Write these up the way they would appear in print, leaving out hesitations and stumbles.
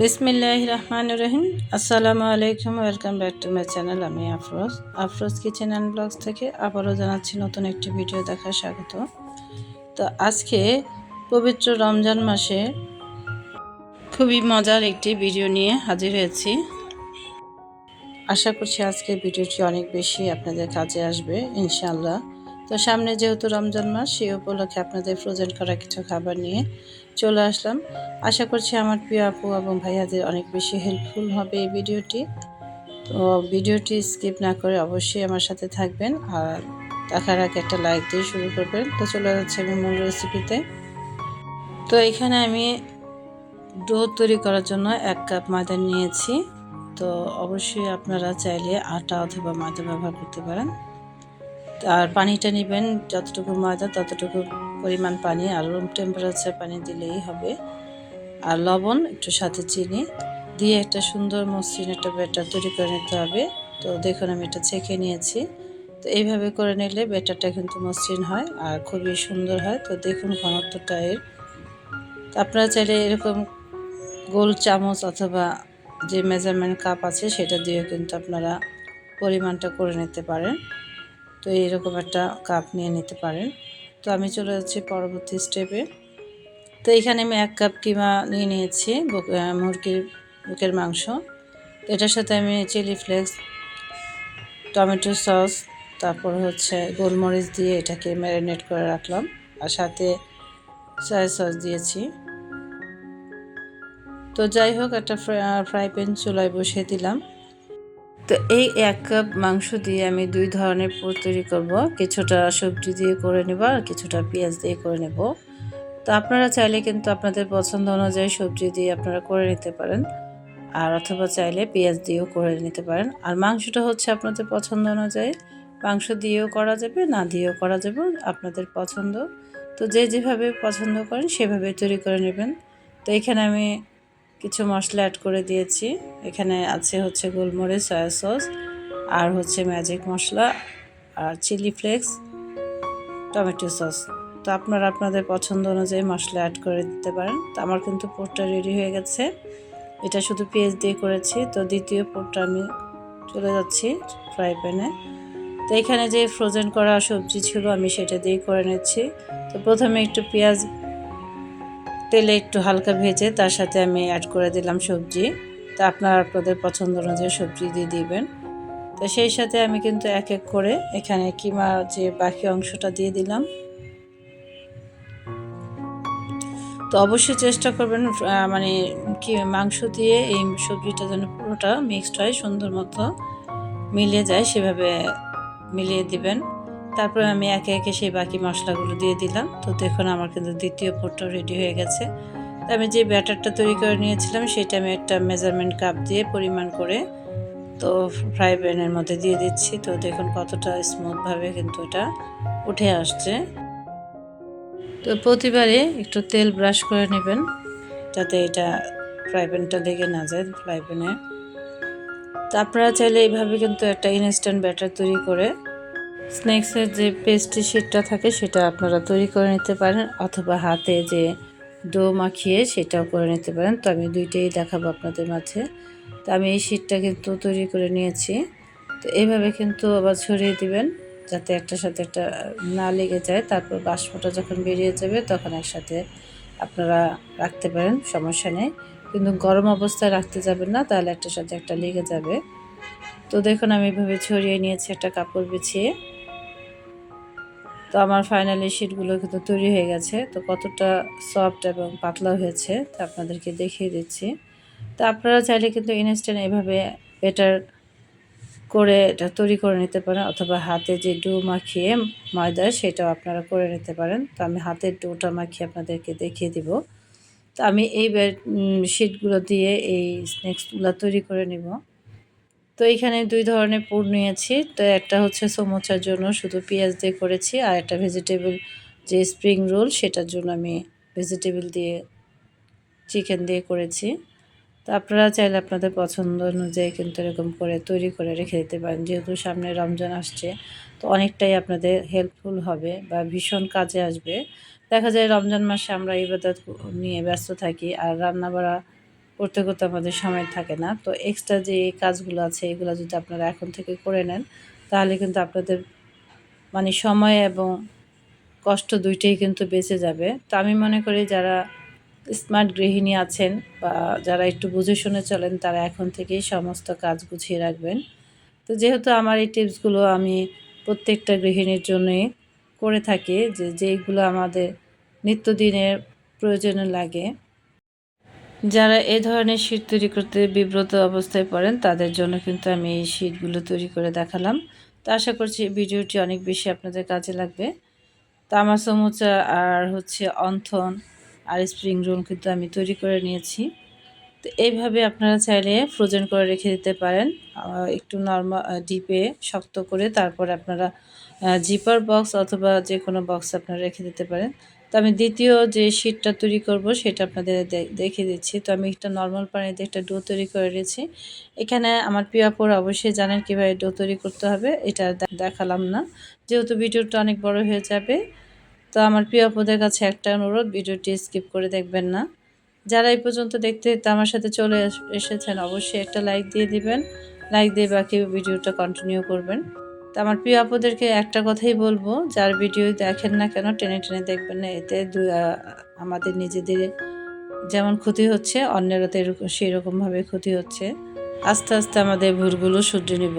বিসমিল্লাহির রহমানির রহিম। আসসালামু আলাইকুম, welcome back to my channel. আমি আফরোজ কিচেন অ্যান্ড ব্লগস থেকে আবারও জানাচ্ছি নতুন একটি ভিডিও দেখার স্বাগত। তো আজকে পবিত্র রমজান মাসে খুবই মজার একটি ভিডিও নিয়ে হাজির হয়েছি। আশা করছি আজকের ভিডিওটি অনেক বেশি আপনাদের কাজে আসবে ইনশাআল্লাহ। তো সামনে যেহেতু রমজান মাস, সেই উপলক্ষে আপনাদের ফ্রোজেন করা কিছু খাবার নিয়ে চলে আসলাম। আশা করছি আমার প্রিয় আপু এবং ভাইয়াদের অনেক বেশি হেল্পফুল হবে এই ভিডিওটি। তো ভিডিওটি স্কিপ না করে অবশ্যই আমার সাথে থাকবেন, আর দেখার আগে একটা লাইক দিয়ে শুরু করবেন। তো চলে যাচ্ছে আমি মূল রেসিপিতে। তো এখানে আমি ডো তৈরি করার জন্য 1 কাপ ময়দা নিয়েছি। তো অবশ্যই আপনারা চাইলে আটা অথবা ময়দা ব্যবহার করতে পারেন। আর পানিটা নেবেন যতটুকু ময়দা ততটুকু পরিমাণ পানি, আর রুম টেম্পারেচার পানি দিলেই হবে। আর লবণ, একটু সাথে চিনি দিয়ে একটা সুন্দর মসৃণ একটা ব্যাটার তৈরি করে নিতে হবে। তো দেখুন আমি এটা ছেঁকে নিয়েছি। তো এইভাবে করে নিলে ব্যাটারটা কিন্তু মসৃণ হয় আর খুবই সুন্দর হয়। তো দেখুন ঘনত্বটা এর। তো আপনারা চাইলে এরকম গোল চামচ অথবা যে মেজারমেন্ট কাপ আছে সেটা দিয়েও কিন্তু আপনারা পরিমাণটা করে নিতে পারেন। তো এইরকম একটা কাপ নিয়ে নিতে পারেন। তো আমি চলে যাচ্ছি পরবর্তী স্টেপে। তো এখানে আমি 1 কাপ কিমা নিয়ে নিয়েছি, মুরগির বুকের মাংস। এটার সাথে আমি চিলি ফ্লেক্স, টমেটো সস, তারপর হচ্ছে গোলমরিচ দিয়ে এটাকে ম্যারিনেট করে রাখলাম, আর সাথে সয়া সস দিয়েছি। তো যাই হোক, একটা ফ্রাই প্যান চুলায় বসিয়ে দিলাম। তো এই 1 কাপ মাংস দিয়ে আমি 2 ধরনের পুর তৈরি করব। কিছুটা সবজি দিয়ে করে নেব আর কিছুটা পেঁয়াজ দিয়ে করে নেব। তো আপনারা চাইলে কিন্তু আপনাদের পছন্দ অনুযায়ী সবজি দিয়ে আপনারা করে নিতে পারেন, আর অথবা চাইলে পেঁয়াজ দিয়েও করে নিতে পারেন। আর মাংসটা হচ্ছে আপনাদের পছন্দ অনুযায়ী, মাংস দিয়েও করা যাবে, না দিয়েও করা যাবে, আপনাদের পছন্দ। তো যে যেভাবে পছন্দ করেন সেভাবে তৈরি করে নেবেন। তো এখানে আমি কিছু মশলা অ্যাড করে দিয়েছি। এখানে আছে হচ্ছে গোলমরিচ, সয়া সস, আর হচ্ছে ম্যাজিক মশলা, আর চিলি ফ্লেক্স, টমেটো সস। তো আপনারা আপনাদের পছন্দ অনুযায়ী মশলা অ্যাড করে দিতে পারেন। তো আমার কিন্তু পুরটা রেডি হয়ে গেছে। এটা শুধু পেঁয়াজ দিয়ে করেছি। তো দ্বিতীয় পুরটা আমি চলে যাচ্ছি ফ্রাই প্যানে। তো এখানে যে ফ্রোজেন করা সবজি ছিল আমি সেটা দিয়ে করে নিচ্ছি। তো প্রথমে একটু পেঁয়াজ তেলে একটু হালকা ভেজে তার সাথে আমি অ্যাড করে দিলাম সবজি। তো আপনারা আপনাদের পছন্দ অনুযায়ী সবজি দিয়ে দিবেন। তো সেই সাথে আমি কিন্তু এক এক করে এখানে কিমা যে বাকি অংশটা দিয়ে দিলাম। তো অবশ্যই চেষ্টা করবেন মানে কি মাংস দিয়ে এই সবজিটা যেন পুরোটা মিক্সড হয়, সুন্দর মতো মিলিয়ে যায়, সেভাবে মিলিয়ে দিবেন। তারপরে আমি একে একে সেই বাকি মশলাগুলো দিয়ে দিলাম। তো দেখুন আমার কিন্তু দ্বিতীয় পুরটা রেডি হয়ে গেছে। তো আমি যে ব্যাটারটা তৈরি করে নিয়েছিলাম সেটা আমি একটা মেজারমেন্ট কাপ দিয়ে পরিমাণ করে তো ফ্রাই প্যানের মধ্যে দিয়ে দিচ্ছি। তো দেখুন কতটা স্মুথভাবে কিন্তু এটা উঠে আসছে। তো প্রতিবারে একটু তেল ব্রাশ করে নেবেন যাতে এটা ফ্রাই প্যানটা লেগে না যায় ফ্রাই প্যানে। তো আপনারা চাইলে এইভাবে কিন্তু একটা ইনস্ট্যান্ট ব্যাটার তৈরি করে স্ন্যাক্সের যে পেস্ট্রি শিটটা থাকে সেটা আপনারা তৈরি করে নিতে পারেন, অথবা হাতে যে ডো মাখিয়ে সেটাও করে নিতে পারেন। তো আমি দুইটাই দেখাবো আপনাদের মাঝে। তো আমি এই শিটটা কিন্তু তৈরি করে নিয়েছি। তো এইভাবে কিন্তু আবার ছড়িয়ে দিবেন যাতে একটার সাথে একটা না লেগে যায়। তারপর বাষ্পটা যখন বেরিয়ে যাবে তখন একসাথে আপনারা রাখতে পারেন, সমস্যা নেই। কিন্তু গরম অবস্থায় রাখতে যাবেন না, তাহলে একটার সাথে একটা লেগে যাবে। তো দেখুন আমি এভাবে ছড়িয়ে নিয়েছি একটা কাপড় বিছিয়ে। তো আমার ফাইনালি শিটগুলো কিন্তু তৈরি হয়ে গেছে। তো কতটা সফট এবং পাতলা হয়েছে তা আপনাদেরকে দেখিয়ে দিচ্ছি। তো আপনারা চাইলে কিন্তু ইনস্ট্যান্ট এভাবে ব্যাটার করে এটা তৈরি করে নিতে পারেন, অথবা হাতে যে ডো মাখিয়ে ময়দা সেটাও আপনারা করে নিতে পারেন। তো আমি হাতের ডোটা মাখিয়ে আপনাদেরকে দেখিয়ে দিব। তো আমি এই শিটগুলো দিয়ে এই স্ন্যাক্সগুলো তৈরি করে নিব। তো এখানে 2 ধরনের পুর নিয়েছি। তো একটা হচ্ছে সমোসার জন্য শুধু পেঁয়াজ দিয়ে করেছি, আর একটা ভেজিটেবল যে স্প্রিং রোল সেটার জন্য আমি ভেজিটেবল দিয়ে চিকেন দিয়ে করেছি। তো আপনারা চাইলে আপনাদের পছন্দ অনুযায়ী কিন্তু এরকম করে তৈরি করে রেখে দিতে পারেন। যেহেতু সামনে রমজান আসছে, তো অনেকটাই আপনাদের হেল্পফুল হবে বা ভীষণ কাজে আসবে। দেখা যায় রমজান মাসে আমরা ইবাদত নিয়ে ব্যস্ত থাকি, আর রান্নাবাড়া করতে করতে আমাদের সময় থাকে না। তো এক্সট্রা যে কাজগুলো আছে এগুলো যদি আপনারা এখন থেকে করে নেন তাহলে কিন্তু আপনাদের মানে সময় এবং কষ্ট দুইটাই কিন্তু বেঁচে যাবে। তো আমি মনে করি যারা স্মার্ট গৃহিণী আছেন বা যারা একটু বুঝে শুনে চলেন তারা এখন থেকেই সমস্ত কাজ গুছিয়ে রাখবেন। তো যেহেতু আমার এই টিপসগুলো আমি প্রত্যেকটা গৃহিণীর জন্যই করে থাকি, যেইগুলো আমাদের নিত্যদিনের প্রয়োজনে লাগে, যারা এই ধরনের শীট তৈরি করতে বিব্রত অবস্থায় পড়েন তাদের জন্য কিন্তু আমি এই শীটগুলো তৈরি করে দেখালাম। তো আশা করছি ভিডিওটি অনেক বেশি আপনাদের কাজে লাগবে। তামা সমুচা আর হচ্ছে অন্থন আর স্প্রিং রোল কিন্তু আমি তৈরি করে নিয়েছি। তো এইভাবে আপনারা চাইলে ফ্রোজেন করে রেখে দিতে পারেন একটু নরমাল ডিপে শক্ত করে, তারপরে আপনারা জিপার বক্স অথবা যে কোনো বক্স আপনারা রেখে দিতে পারেন। তো আমি দ্বিতীয় যে শীটটা তৈরি করব সেটা আপনাদের দেখিয়ে দিচ্ছি। তো আমি একটা নর্মাল পানিতে একটা ডো তৈরি করে নিয়েছি। এখানে আমার প্রিয় আপুরা অবশ্যই জানেন কীভাবে ডো তৈরি করতে হবে, এটা দেখালাম না যেহেতু ভিডিওটা অনেক বড় হয়ে যাবে। তো আমার প্রিয় আপুদের কাছে একটা অনুরোধ, ভিডিওটি স্কিপ করে দেখবেন না। যারা এই পর্যন্ত দেখতে আমার সাথে চলে এসেছেন অবশ্যই একটা লাইক দিয়ে দিবেন, লাইক দিয়ে বাকি ভিডিওটা কন্টিনিউ করবেন। তো আমার প্রিয় আপুদেরকে একটা কথাই বলবো, যার ভিডিও দেখেন না কেন টেনে টেনে দেখবেন না, এতে আমাদের নিজেদের যেমন ক্ষতি হচ্ছে অন্যেরও তো সেই রকমভাবে ক্ষতি হচ্ছে। আস্তে আস্তে আমাদের ভুলগুলো শুধরে নিব।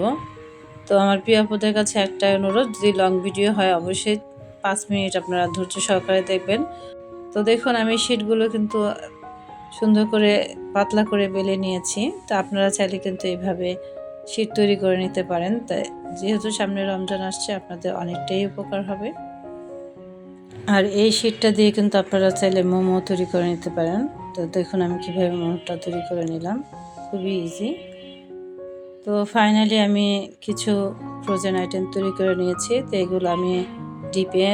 তো আমার প্রিয় আপুদের কাছে একটা অনুরোধ, যদি লং ভিডিও হয় অবশ্যই 5 মিনিট আপনারা ধৈর্য সহকারে দেখবেন। তো দেখুন আমি শীটগুলো কিন্তু সুন্দর করে পাতলা করে বেলে নিয়েছি। তো আপনারা চাইলে কিন্তু এইভাবে শীট তৈরি করে নিতে পারেন। তাই যেহেতু সামনে রমজান আসছে আপনাদের অনেকটাই উপকার হবে। আর এই শীটটা দিয়ে কিন্তু আপনারা চাইলে মোমো তৈরি করে নিতে পারেন। তো দেখুন আমি কীভাবে মোমোটা তৈরি করে নিলাম, খুবই ইজি। তো ফাইনালি আমি কিছু ফ্রোজেন আইটেম তৈরি করে নিয়েছি। তো এগুলো আমি ডিপে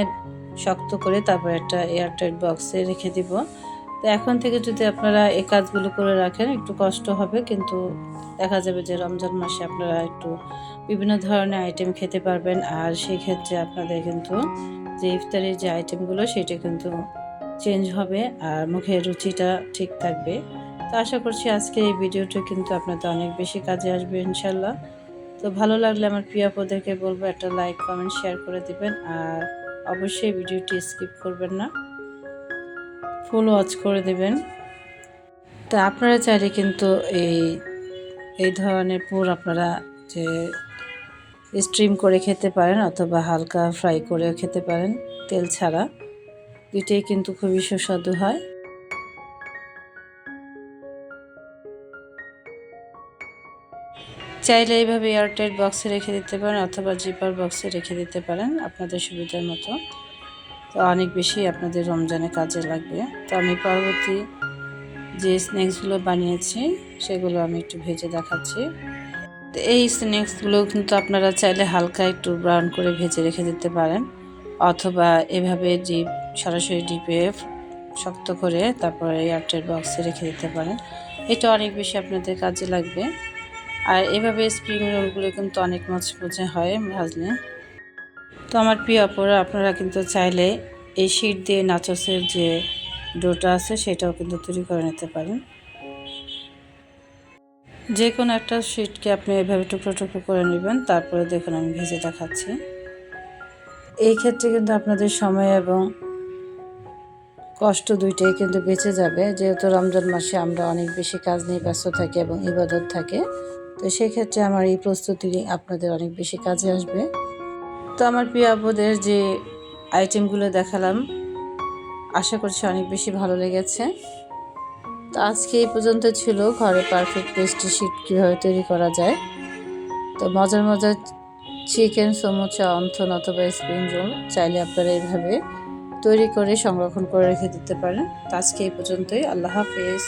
শক্ত করে তারপর একটা এয়ারটাইট বক্সে রেখে দিব। তো এখন থেকে যদি আপনারা এই কাজগুলো করে রাখেন একটু কষ্ট হবে, কিন্তু দেখা যাবে যে রমজান মাসে আপনারা একটু বিভিন্ন ধরনের আইটেম খেতে পারবেন। আর সেই ক্ষেত্রে আপনাদের কিন্তু যে ইফতারের যে আইটেমগুলো সেটা কিন্তু চেঞ্জ হবে আর মুখের রুচিটা ঠিক থাকবে। তো আশা করছি আজকে এই ভিডিওটা কিন্তু আপনাদের অনেক বেশি কাজে আসবে ইনশাল্লাহ। তো ভালো লাগলে আমার প্রিয় আপুদেরকে বলবো একটা লাইক কমেন্ট শেয়ার করে দিবেন, আর অবশ্যই ভিডিওটি স্কিপ করবেন না, ফুল ওয়াচ করে দেবেন। তা আপনারা চাইলে কিন্তু এই ধরনের পুর আপনারা যে স্ট্রিম করে খেতে পারেন অথবা হালকা ফ্রাই করেও খেতে পারেন, তেল ছাড়া, দুইটাই কিন্তু খুবই সুস্বাদু হয়। চাইলে এইভাবে এয়ারটাইট বক্সে রেখে দিতে পারেন অথবা জিপার বক্সে রেখে দিতে পারেন আপনাদের সুবিধার মতো। তো অনেক বেশি আপনাদের রমজানে কাজে লাগবে। তো আমি পরবর্তী যে স্ন্যাক্সগুলো বানিয়েছি সেগুলো আমি একটু ভেজে দেখাচ্ছি। তো এই স্ন্যাক্সগুলো কিন্তু আপনারা চাইলে হালকা একটু ব্রাউন করে ভেজে রেখে দিতে পারেন অথবা এভাবে ডিপ সরাসরি ডিপে শক্ত করে তারপরে এয়ারটাইট বক্সে রেখে দিতে পারেন, এটা অনেক বেশি আপনাদের কাজে লাগবে। আর এভাবে স্প্রিং রোলগুলো কিন্তু অনেক মচমচে হয় ভাজলে। তো আমার প্রিয় আপুরা আপনারা কিন্তু চাইলে এই শীট দিয়ে নাচসের যে ডোটা আছে সেটাও কিন্তু তৈরি করে নিতে পারেন। যে কোনো একটা শীটকে আপনি এভাবে টুকরো টুকরো করে নেবেন, তারপরে দেখুন আমি ভেজে দেখাচ্ছি। এই ক্ষেত্রে কিন্তু আপনাদের সময় এবং কষ্ট দুইটাই কিন্তু বেঁচে যাবে, যেহেতু রমজান মাসে আমরা অনেক বেশি কাজ নিয়ে ব্যস্ত থাকি এবং ইবাদত থাকে। তো সেই ক্ষেত্রে আমার এই প্রস্তুতি আপনাদের অনেক বেশি কাজে আসবে। তো আমার প্রিয় আপুদের যে আইটেমগুলো দেখালাম আশা করছি অনেক বেশি ভালো লেগেছে। তো আজকে এই পর্যন্ত ছিল ঘরে পারফেক্ট পেস্ট্রি শীট কীভাবে তৈরি করা যায়। তো মজার মজার চিকেন সমোচা, অন্থন অথবা স্প্রিং রোল চাইলে আপনারা এইভাবে তৈরি করে সংরক্ষণ করে রেখে দিতে পারেন। তো আজকে এই পর্যন্তই, আল্লাহ হাফেজ।